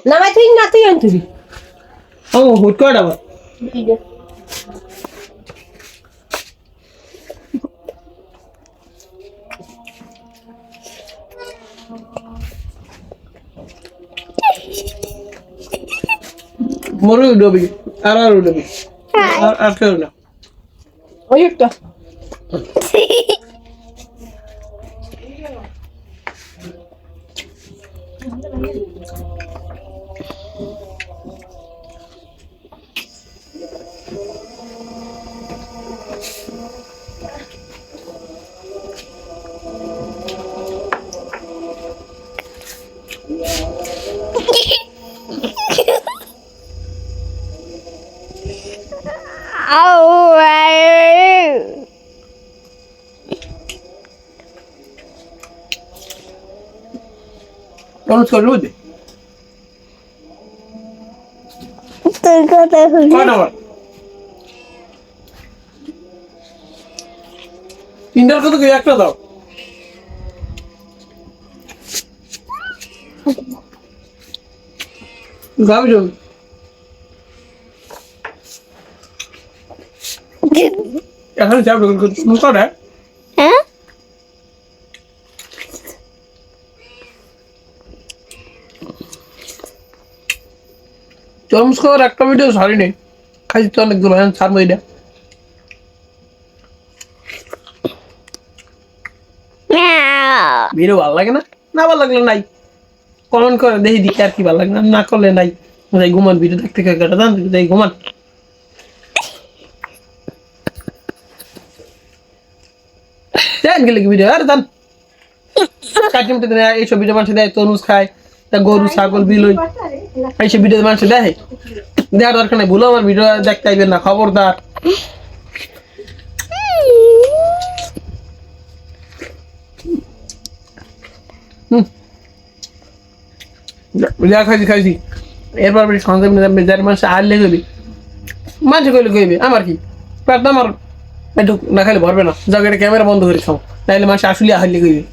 নামাই তুই না তুই আনবি ও হুট করে আবার মরে উঠবি আর উঠবি আর কেউ না ওই একটা Vamos con Lude. তোর কথা শুনি কয়টা বার তিনটার কথা কি একটা দাও গাবি যাও এখন যাবো তুমি করে হ্যাঁ চমস খাওয়ার একটা ভিডিও ছাড়ি নেই খাইছি তো অনেকগুলো এখন ছাড়বো এটা ভিডিও ভালো লাগে না না ভালো লাগলে নাই কমেন্ট করে দেখি দিকে আর কি ভালো লাগে না করলে নাই যাই ঘুমান ভিডিও দেখতে কাটা জান যাই ঘুমান দেন গেলে ভিডিও আর জান কাটিমতে দেন এইসব ভিডিও মানুষ দেয় তরমুজ খায় তা গরু ছাগল বিলই এইসব ভিডিও মানুষ দেখে দেখার দরকার নেই ভুলো আমার ভিডিও দেখতে আইবেন না খবরদার যা খাইছি এরপর সন্দেহ যার মানুষ হারলে কইবি মাঝে কইলে কইবে আমার কি আমার একটু না খাইলে ভরবে না জায়গাটা ক্যামেরা বন্ধ করে খাও তাইলে মানুষ আসলে হারলে কইবে